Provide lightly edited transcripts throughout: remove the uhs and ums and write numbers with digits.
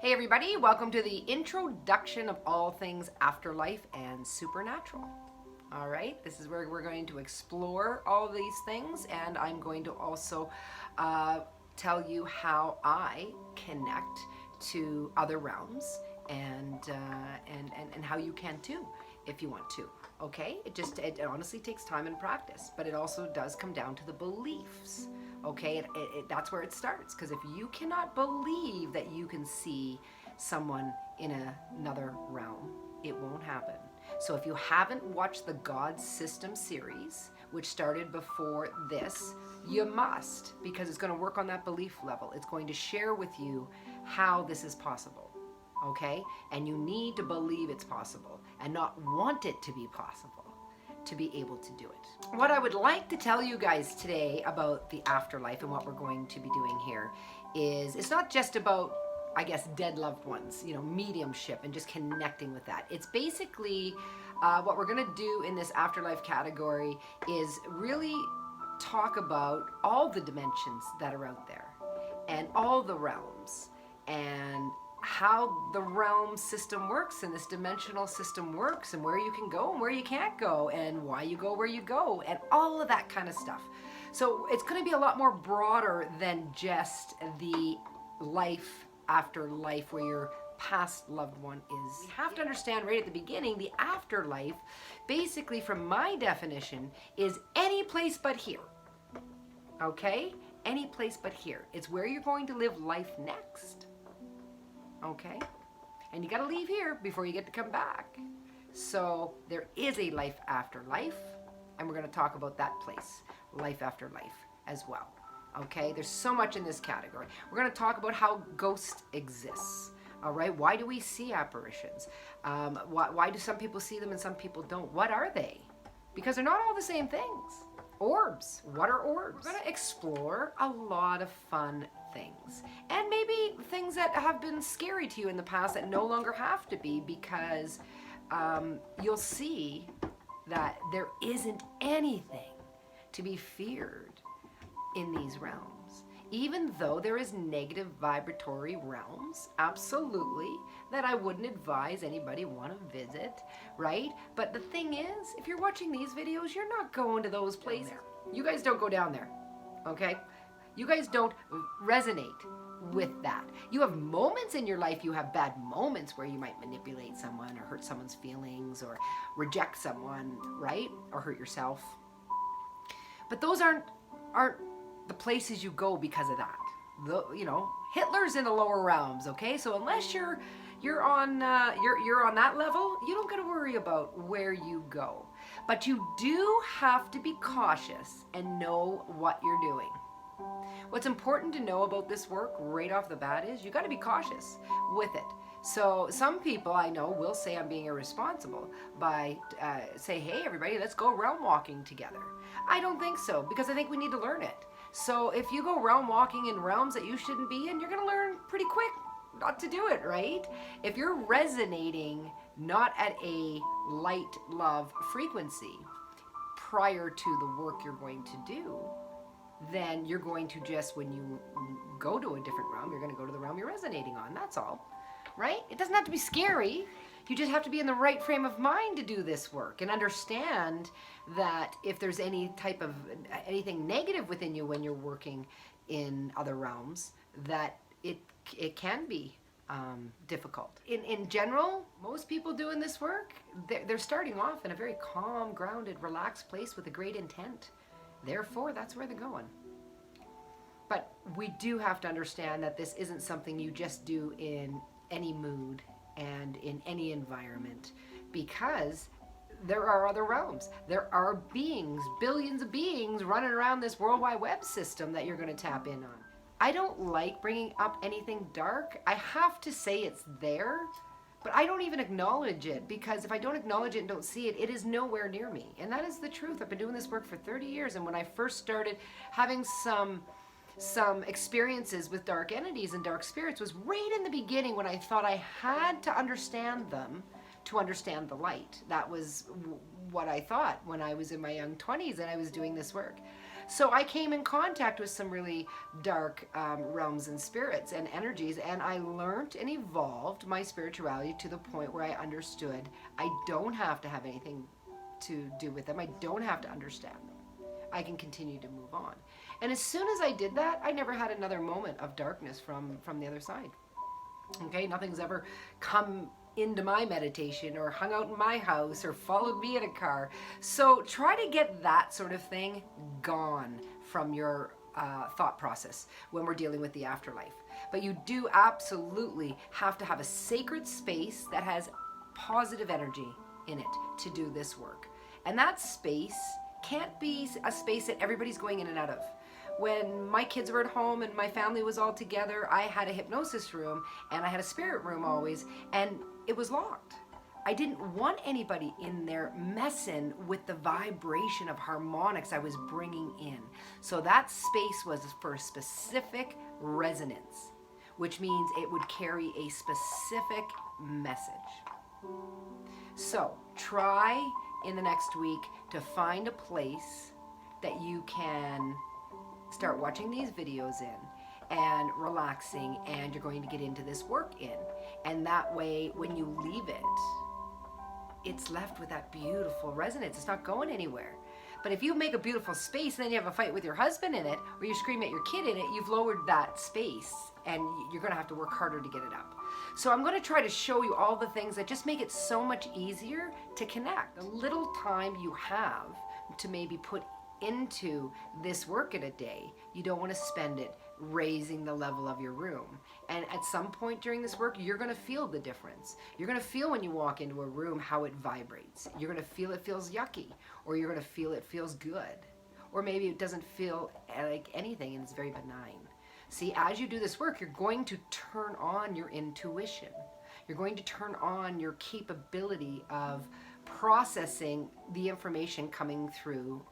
Hey everybody, welcome to the introduction of all things afterlife and supernatural. All right, this is where we're going to explore all these things, and I'm going to also tell you how I connect to other realms and how you can too if you want to. Okay, it honestly takes time and practice, but it also does come down to the beliefs. Okay, that's where it starts, because if you cannot believe that you can see someone in another realm, it won't happen. So if you haven't watched the God System series, which started before this, you must, because it's going to work on that belief level. It's going to share with you how this is possible. Okay, and you need to believe it's possible and not want it to be possible to be able to do it. What I would like to tell you guys today about the afterlife and what we're going to be doing here is it's not just about, I guess, dead loved ones, mediumship and just connecting with that. It's basically what we're going to do in this afterlife category is really talk about all the dimensions that are out there and all the realms and how the realm system works and this dimensional system works and where you can go and where you can't go and why you go where you go and all of that kind of stuff. So it's going to be a lot more broader than just the life after life where your past loved one is. You have to understand right at the beginning, the afterlife, basically from my definition, is any place but here. Okay? Any place but here. It's where you're going to live life next. Okay? And you got to leave here before you get to come back. So there is a life after life, and we're going to talk about that place, life after life, as well. Okay? There's so much in this category. We're going to talk about how ghosts exist. All right? Why do we see apparitions? Why do some people see them and some people don't? What are they? Because they're not all the same things. Orbs. What are orbs? We're going to explore a lot of fun things, and maybe things that have been scary to you in the past that no longer have to be, because you'll see that there isn't anything to be feared in these realms, even though there is negative vibratory realms, absolutely, that I wouldn't advise anybody want to visit, right? But the thing is, if you're watching these videos, you're not going to those places. You guys don't go down there, okay? You guys don't resonate with that. You have moments in your life, you have bad moments where you might manipulate someone or hurt someone's feelings or reject someone, right? Or hurt yourself. But those aren't the places you go because of that. Hitler's in the lower realms, okay? So unless you're on that level, you don't got to worry about where you go. But you do have to be cautious and know what you're doing. What's important to know about this work right off the bat is you got to be cautious with it. So some people I know will say I'm being irresponsible by say, hey everybody, let's go realm walking together. I don't think so, because I think we need to learn it. So if you go realm walking in realms that you shouldn't be in, you're going to learn pretty quick not to do it, right? If you're resonating not at a light love frequency prior to the work you're going to do, then you're going to just, when you go to a different realm, you're going to go to the realm you're resonating on. That's all, right? It doesn't have to be scary. You just have to be in the right frame of mind to do this work and understand that if there's any type of anything negative within you when you're working in other realms, that it can be difficult. In general, most people doing this work, they're starting off in a very calm, grounded, relaxed place with a great intent. Therefore, that's where they're going. But we do have to understand that this isn't something you just do in any mood and in any environment, because there are other realms. There are beings, billions of beings running around this World Wide Web system that you're going to tap in on. I don't like bringing up anything dark. I have to say it's there, but I don't even acknowledge it, because if I don't acknowledge it and don't see it, it is nowhere near me. And that is the truth. I've been doing this work for 30 years, and when I first started having some experiences with dark entities and dark spirits was right in the beginning, when I thought I had to understand them to understand the light. That was what I thought when I was in my young 20s and I was doing this work. So I came in contact with some really dark realms and spirits and energies, and I learned and evolved my spirituality to the point where I understood I don't have to have anything to do with them. I don't have to understand them. I can continue to move on. And as soon as I did that, I never had another moment of darkness from the other side. Okay, nothing's ever come into my meditation or hung out in my house or followed me in a car. So try to get that sort of thing gone from your thought process when we're dealing with the afterlife. But you do absolutely have to have a sacred space that has positive energy in it to do this work. And that space can't be a space that everybody's going in and out of. When my kids were at home and my family was all together, I had a hypnosis room and I had a spirit room always, and it was locked. I didn't want anybody in there messing with the vibration of harmonics I was bringing in. So that space was for a specific resonance, which means it would carry a specific message. So try in the next week to find a place that you can start watching these videos in and relaxing, and you're going to get into this work in. And that way, when you leave it, it's left with that beautiful resonance. It's not going anywhere. But if you make a beautiful space and then you have a fight with your husband in it, or you scream at your kid in it, you've lowered that space and you're going to have to work harder to get it up. So I'm going to try to show you all the things that just make it so much easier to connect. The little time you have to maybe put into this work in a day, you don't want to spend it raising the level of your room. And at some point during this work, you're going to feel the difference. You're going to feel when you walk into a room how it vibrates. You're going to feel it feels yucky, or you're going to feel it feels good, or maybe it doesn't feel like anything and it's very benign. See, as you do this work, you're going to turn on your intuition. You're going to turn on your capability of processing the information coming through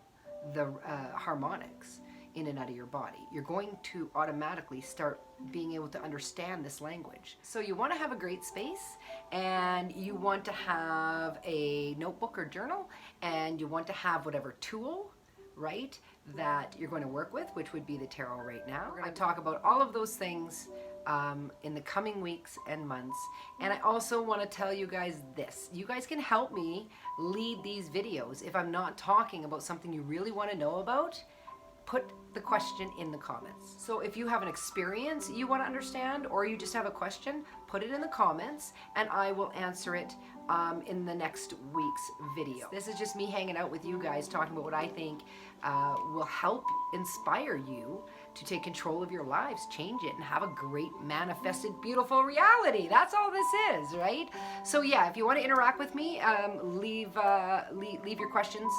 the harmonics in and out of your body. You're going to automatically start being able to understand this language. So you want to have a great space, and you want to have a notebook or journal, and you want to have whatever tool, right, that you're going to work with, which would be the tarot right now. We're going to talk about all of those things in the coming weeks and months. And I also want to tell you guys this. You guys can help me lead these videos. If I'm not talking about something you really want to know about, put the question in the comments. So if you have an experience you want to understand, or you just have a question, put it in the comments and I will answer it in the next week's video. This is just me hanging out with you guys, talking about what I think will help inspire you to take control of your lives, change it, and have a great manifested, beautiful reality. That's all this is, right? So yeah, if you want to interact with me, leave your questions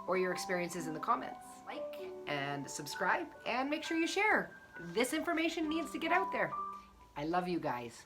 or your experiences in the comments. Like and subscribe, and make sure you share. This information needs to get out there. I love you guys.